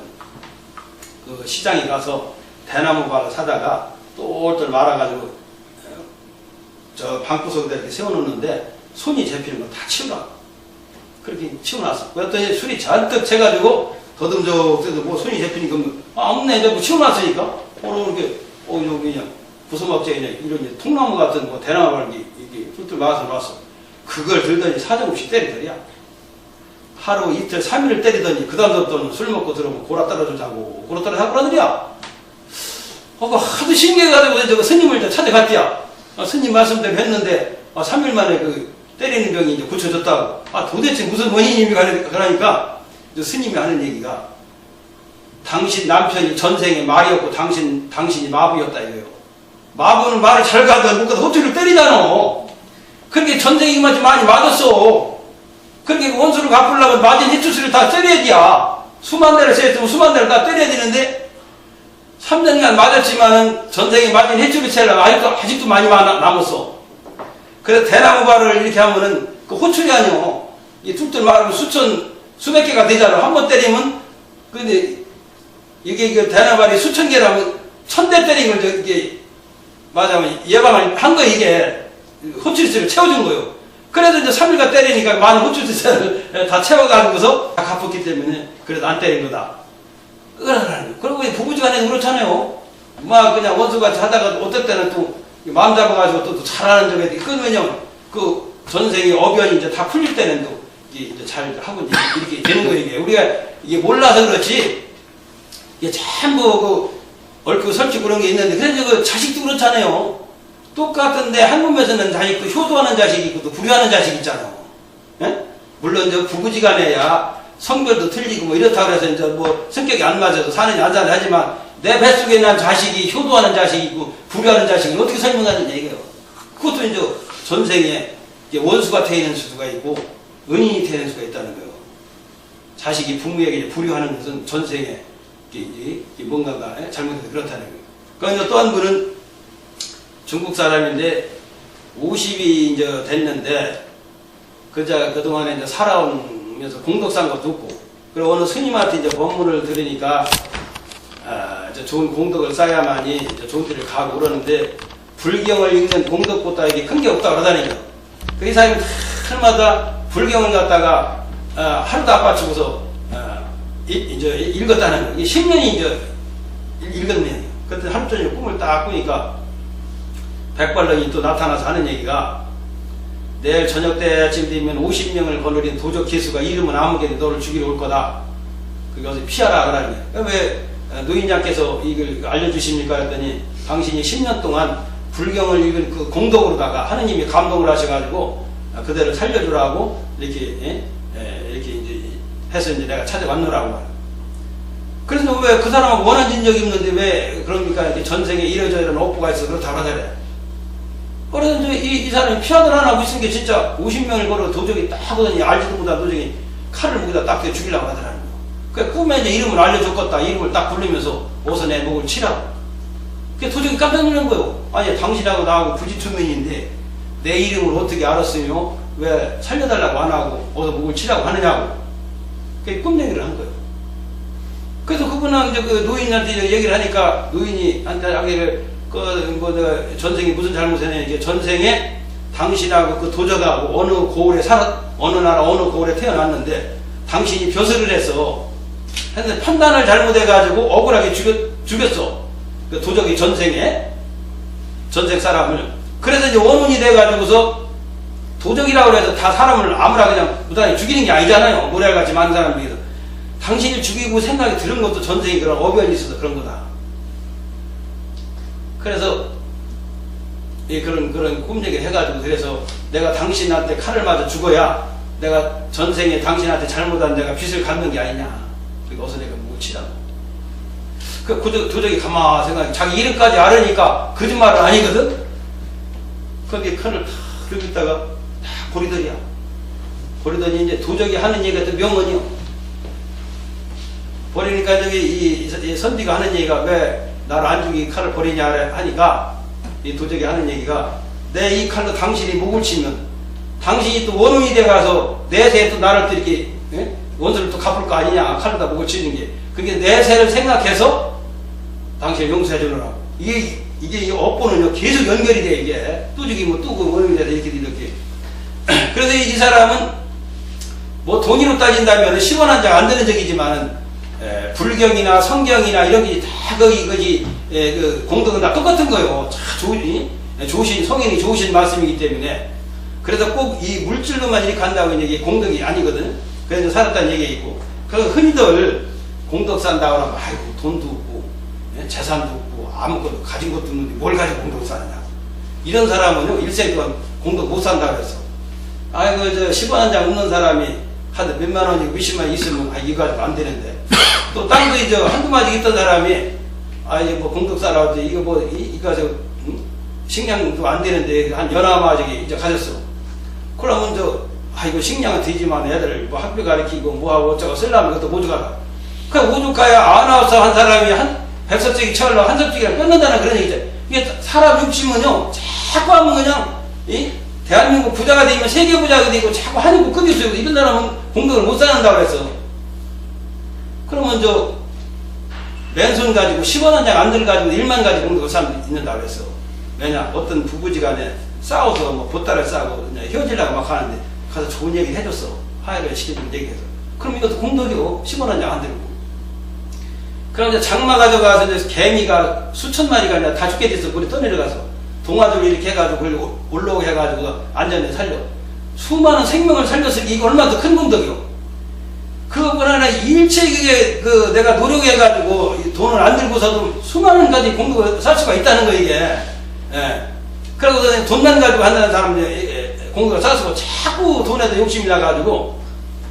그 시장에 가서 대나무박을 사다가 똘똘 말아가지고 저 방구석에다 이렇게 세워놓는데 손이 잡히는 거 다 치우라. 그렇게 치워놨어. 그랬더니 술이 잔뜩 채가지고 더듬적 때도 뭐 손이 잡히니까 없네. 뭐 치워놨으니까 이렇게 여기 그냥 부숴먹자 그냥 이런 통나무 같은 뭐 대나무를 이게 툴툴 막아서 놨어. 그걸 들더니 사정없이 때리더냐. 하루 이틀 3일을 때리더니 그 다음부터는 술 먹고 들어오면 고라 떨어지자고 고라 떨어지자고 그러더냐. 하도 신기해가지고 저거 스님을 찾아갔디야. 스님 말씀대로 했는데 3일 만에 그 때리는 병이 이제 고쳐졌다고. 도대체 무슨 원인입니까? 그러니까 스님이 하는 얘기가 당신 남편이 전생에 말이었고 당신이 마부였다 이거예요. 마부는 말을 잘 가도 못 가도 호투를 때리잖아. 그렇게 전생이 많이 맞았어. 그렇게 원수를 갚으려면 맞은 해투수를 다 때려야 돼야. 수만 대를 세웠으면 수만 대를 다 때려야 되는데 3년간 맞았지만은 전생에 맞은 해투를 채려면 아직도 많이 남았어. 그래서 대나무발을 이렇게 하면은 그 호출이 아니오. 이 툴툴 말하면 수백 개가 되잖아. 한 번 때리면 근데 이게 대나무발이 수천 개라면 1000대 때린 걸 이게 맞아면 예방을 한 거 이게 호출수를 채워준 거예요. 그래서 이제 3일간 때리니까 많은 호출수를 다 채워가지고서 다 갚았기 때문에 그래도 안 때린 거다. 그리고 부부지간에 그렇잖아요. 막 그냥 원수같이 하다가 어떨 때는 또 마음 잡아가지고 또 잘하는 점에 그건 왜냐면 그 전생의 어변이 이제 다 풀릴 때는 또 이제 잘 하고 이렇게 되는 거예요. 이게 우리가 이게 몰라서 그렇지 이게 전부 얽히고 설치고 그런 게 있는데 그래서 그 자식도 그렇잖아요. 똑같은데 한 몸에서는 자식도 효도하는 자식이 있고 또 불효하는 자식이 있잖아. 예? 물론 저 부부지간에야 성별도 틀리고 뭐 이렇다고 해서 이제 뭐 성격이 안 맞아도 사는지 안 사는지 하지만 내 뱃속에 있는 자식이 효도하는 자식이 있고 불효하는 자식이 어떻게 설명하느냐 이거예요. 그것도 이제 전생에 이제 원수가 되는 수가 있고 은인이 되는 수가 있다는 거예요. 자식이 부모에게 불효하는 것은 전생에 이게 뭔가가 잘못해서 그렇다는 거예요. 그러니까 또 한 분은 중국 사람인데 50이 이제 됐는데 그동안에 이제 살아오면서 공덕산 것도 없고 그리고 어느 스님한테 이제 법문을 들으니까 이제 좋은 공덕을 쌓아야만이 이제 좋은 데를 가고 그러는데 불경을 읽는 공덕보다 이게 큰 게 없다고 그러다니까. 그 사람이 날마다 불경을 갖다가 하루도 안 빠치고서 이제 읽었다는 거예요. 10년이 이제 읽었네요. 그때 하루 종일 꿈을 딱 꾸니까 백발령이 또 나타나서 하는 얘기가 내일 저녁 때쯤 되면 50명을 거느린 도적 개수가 이름은 아무개도 너를 죽이러 올 거다. 그것을 피하라 그러는 거예요. 왜 노인장께서 이걸 알려주십니까? 했더니 당신이 10년 동안 불경을 읽은 그 공덕으로다가 하느님이 감동을 하셔가지고 그대를 살려주라고 이렇게 이렇게 이제 해서 이제 내가 찾아왔노라고 말이에요. 그래서 왜 그 사람하고 원한진 적이 없는데 왜 그럽니까? 이렇게 전생에 이러저러한 업보가 있어 그렇다고 하더래. 그래서 이 사람이 피하들 안 하고 있은 게 진짜 50명을 걸어 도적이 딱 하더니 알지도 못한 도적이 칼을 목에다 딱 대고 죽이려고 하더라는 거예요. 그 꿈에 이제 이름을 알려줬겠다. 이름을 딱 부르면서 어서 내 목을 치라고. 그 도적이 깜짝 놀란 거예요. 아니 당신하고 나하고 부지투명인데 내 이름을 어떻게 알았으며 왜 살려달라고 안 하고 어서 목을 치라고 하느냐고. 그 꿈 얘기를 한 거예요. 그래서 그분은 이제 그 노인한테 얘기를 하니까 노인이 한테 자기를 내가 전생에 무슨 잘못했냐 이게 전생에 당신하고 그 도적하고 어느 고을에 어느 나라 어느 고을에 태어났는데 당신이 벼슬을 해서 했는데 판단을 잘못해가지고 억울하게 죽였어. 그 도적이 전생 사람을. 그래서 이제 원혼이 돼가지고서 도적이라고 해서 다 사람을 아무나 그냥 무단히 죽이는 게 아니잖아요. 모래알같이 많은 사람들이. 당신을 죽이고 생각이 들은 것도 전생에 그런 어변이 있어서 그런 거다. 그래서 그런 꿈 얘기를 해가지고 그래서 내가 당신한테 칼을 맞아 죽어야 내가 전생에 당신한테 잘못한 내가 빚을 갚는 게 아니냐. 그러니까 어서 내가 목을 치라고. 그 도적이 가만 생각해. 자기 이름까지 알으니까 거짓말은 아니거든. 그런데 칼을 탁 들고 있다가 딱 버리더니야. 버리더니 이제 도적이 하는 얘기가 또 명언이요. 버리니까 저기 이 선비가 하는 얘기가 왜 나를 안 죽이고 칼을 버리냐 하니까 이 도적이 하는 얘기가 내 이 칼로 당신이 목을 치면 당신이 또 원혼이 돼가서 내세에 또 나를 또 이렇게 원수를 또 갚을 거 아니냐. 칼로다 목을 치는 게. 그게 내세를 생각해서 당신을 용서해 주느라고. 이게 업보는요 계속 연결이 돼. 이게 또 죽이면 또 그 원혼이 돼서 이렇게 그래서 이 사람은 뭐 돈으로 따진다면 10원 한 장 안 되는 적이지만 불경이나 성경이나 이런 게 다 그 공덕은 다 똑같은 거예요. 좋으신 성인이 좋으신 말씀이기 때문에. 그래서 꼭 이 물질로만 이렇게 한다고 이게 공덕이 아니거든. 그래서 살았다는 얘기가 있고. 그 흔히들 공덕 산다고 하면 아이고 돈도 없고 재산도 없고 아무것도 가진 것도 없는데 뭘 가지고 공덕 사느냐. 이런 사람은요 일생 동안 공덕 못 산다고 그랬어. 아이고 10원 한 장 없는 사람이 한 몇만 원이고 몇십만 원 있으면 이거 가지고 안 되는데. 또 땅도 이제 한두 마디 있던 사람이 이제 뭐 공덕사라고 하지 이거 뭐 이거 식량도 안 되는데 한 연하마저기 이제 가졌어. 그러면 이거 식량은 되지만 애들 뭐 학교 가르치고 뭐하고 어쩌고 쓰려면 그것도 모주가라. 그 오죽가야 아나운서 한 사람이 한 100섭짜리 채우려고 한 섭짜리를 끊는다는 그런 얘기죠. 이게 사람 욕심은요 자꾸 하면 그냥 대한민국 부자가 되면 세계 부자가 되고 자꾸 한국 끝이 쓰고 이런 사람은 공덕을 못 사는다고 그랬어. 그러면 맨손 가지고 10원 한 장 안 들가지고 1만 가지고 공덕을 사람도 있는다고 그랬어. 왜냐 어떤 부부지간에 싸워서 뭐 보따를 싸고 헤어지려고 막 하는데 가서 좋은 얘기를 해줬어. 화해를 시켜주는 얘기해서. 그럼 이것도 공덕이고 10원 한 장 안 들고. 그럼 이제 장마 가져가서 이제 개미가 수천 마리가 이제 다 죽게 돼서 물에 떠내려가서 동화줄 이렇게 해가지고 그걸 올라오게 해가지고 안전히 살려. 수많은 생명을 살렸으니 이거 얼마나 더 큰 공덕이요. 그거보다는 일체 내가 노력해가지고 돈을 안 들고서도 수많은 가지 공덕을 살 수가 있다는 거 이게. 그러고 돈만 가지고 한다는 사람들 공덕을 쌓았고 자꾸 돈에도 욕심이 나가지고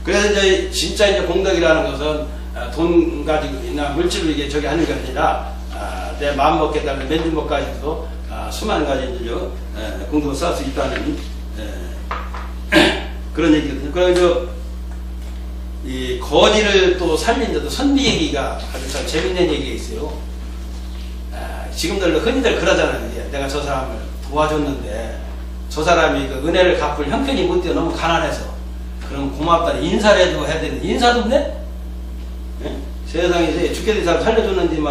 그래서 이제 진짜 이제 공덕이라는 것은 돈 가지고나 물질로 이게 저기 하는 게 아니라 내 마음 먹겠다는 맨주먹까지도 수많은 가지 이제 공덕을 쌓을 수 있다는 그런 얘기거든요. 그래서 이 거지를 또 살린 또 선비 얘기가 아주 참 재밌는 얘기가 있어요. 지금들 흔히들 그러잖아요. 내가 저 사람을 도와줬는데 저 사람이 그 은혜를 갚을 형편이 못 되어 너무 가난해서 그럼 고맙다 인사라도 해야 되는데 인사도 없네? 세상에 이제 죽게 된 사람 살려줬는지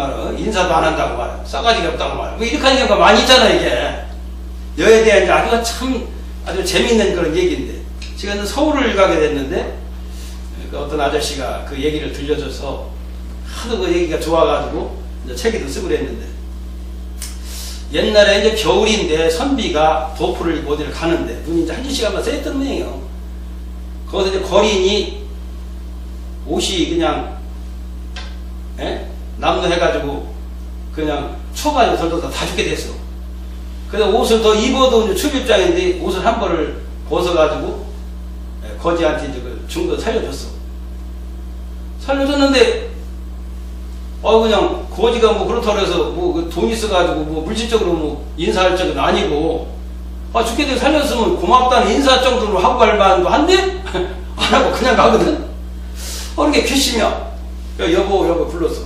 인사도 안 한다고 말이야. 싸가지가 없다고 말이야. 뭐 이렇게 하는 경우가 많이 있잖아 이게. 여에 대한 이제 아주 재밌는 그런 얘기인데 제가 서울을 가게 됐는데 어떤 아저씨가 그 얘기를 들려줘서 하도 그 얘기가 좋아가지고 이제 책에도 쓰고 그랬는데, 옛날에 이제 겨울인데 선비가 도포를 입고 어디를 가는데 눈이 이제 한두 시간만 쎄했던 모양이에요. 거기서 이제 거린이 옷이 그냥 남도 해가지고 그냥 추워가지고 덜덜 다 죽게 됐어. 그래서 옷을 더 입어도 이제 출입장인데 옷을 한 벌을 벗어가지고 거지한테 이제 준 거 살려줬어. 살려줬는데 그냥 거지가 뭐 그렇다고 해서 뭐 돈 있어가지고 뭐 물질적으로 뭐 인사할 적은 아니고 죽게 되고 살렸으면 고맙다는 인사 정도로 하고 갈 만도 한데 안 하고 그냥 가거든. 그게 괘씸이야. 여보 불렀어.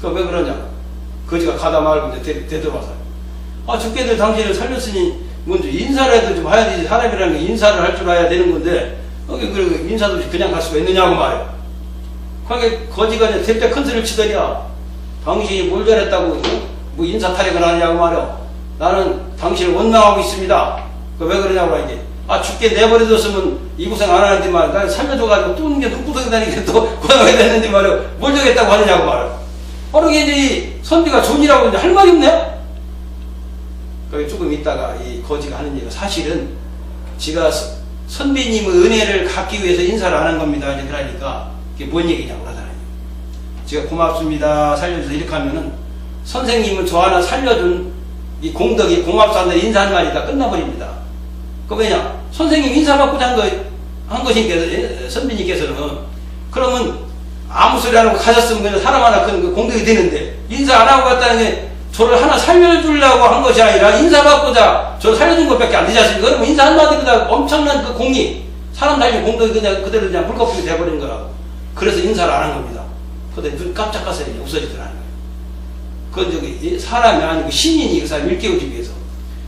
왜 그러냐. 거지가 가다 말고 이제 되돌아와서 죽게 될 당신을 살렸으니 먼저 인사라도 좀 해야 되지. 사람이라는 게 인사를 할 줄 알아야 되는 건데 그 인사도 없이 그냥 갈 수가 있느냐고 말이야. 그게 거지가 이제 대때 큰 소리를 치더냐. 당신이 뭘 잘했다고 뭐 인사 타령을 하냐고 말이야. 나는 당신을 원망하고 있습니다. 왜 그러냐고 이게. 죽게 내버려뒀으면 이 고생 안 하는데 말이야. 날 살려줘가지고 또 이게 흙구덩이 다니게 또 고생하게 됐는데 말이야. 뭘 저겠다고 하느냐고 말이야. 이게 이제 이 선비가 존이라고 이제 할 말이 없네? 거기 조금 있다가 이 거지가 하는 얘기가 사실은 지가 선비님의 은혜를 갚기 위해서 인사를 하는 겁니다. 이제 그러니까 이게 뭔 얘기냐고 하잖아요. 제가 고맙습니다. 살려줘서 이렇게 하면은 선생님은 저 하나 살려준 이 공덕이 고맙다는 인사한 말이 다 끝나버립니다. 그 왜냐? 선생님 인사받고자 한 것이니까 선비님께서는 그러면 아무 소리 안 하고 가셨으면 그냥 사람 하나 큰 공덕이 되는데 인사 안 하고 갔다는 게 저를 하나 살려주려고 한 것이 아니라 인사받고자 저를 살려준 것밖에 안 되지 않습니까? 그러면 인사 한마디 그냥 엄청난 그 공이 사람 달린 공덕이 그냥 그대로 그냥 물거품이 돼버린 거라고. 그래서 인사를 안 한 겁니다. 근데 눈 깜짝가서 없어지더라는 거예요. 그건 저기 사람이 아니고 신인이 그 사람 일깨우기 위해서.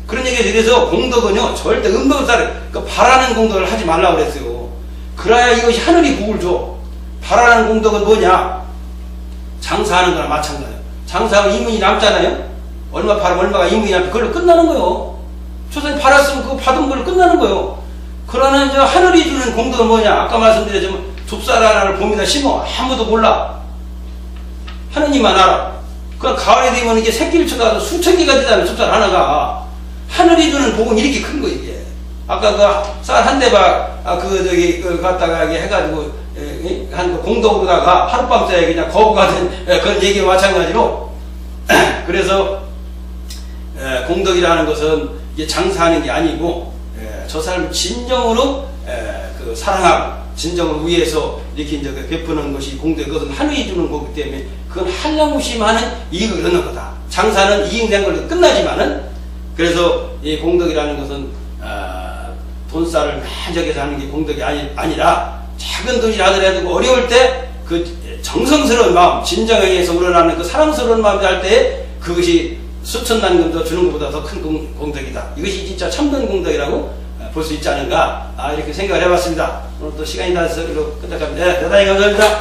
그런 얘기에서 그래서 공덕은요 절대 음덕을 바라는 공덕을 하지 말라고 그랬어요. 그래야 이것이 하늘이 복을 줘. 바라는 공덕은 뭐냐? 장사하는 거나 마찬가지예요. 장사하면 이문이 남잖아요. 얼마 팔으면 얼마가 이문이 남고 그걸로 끝나는 거예요. 조선이 팔았으면 그거 받은 걸로 끝나는 거예요. 그러나 이제 하늘이 주는 공덕은 뭐냐? 아까 말씀드렸지만 좁쌀 하나를 봄에다 심어 아무도 몰라. 하느님만 알아. 그 가을에 되면 이게 새끼를 쳐가서 수천 개가 되잖아요. 좁쌀 하나가. 하늘이 주는 복은 이렇게 큰 거 이게. 아까 그 쌀 한 대박 갖다가 이게 해가지고 한 공덕으로다가 하룻밤 새에 그냥 거부가 된 그런 얘기와 마찬가지로 그래서 공덕이라는 것은 이게 장사하는 게 아니고 저 사람을 진정으로 그 사랑하고 진정을 위해서 이렇게 이제 베푸는 것이 공덕. 그것은 하늘이 주는 거기 때문에 그건 한량무심하는 이익을 얻는 거다. 장사는 이익낸 걸로 끝나지만은 그래서 이 공덕이라는 것은 돈살을 만족해서 하는 게 공덕이 아니라 작은 돈이라 하더라도 어려울 때 그 정성스러운 마음, 진정에서 우러나는 그 사랑스러운 마음을 할 때 그것이 수천 단금도 주는 것보다 더 큰 공덕이다. 이것이 진짜 참된 공덕이라고 볼 수 있지 않은가 이렇게 생각을 해봤습니다. 오늘 또 시간이 나서 끝내갑니다. 대단히 감사합니다.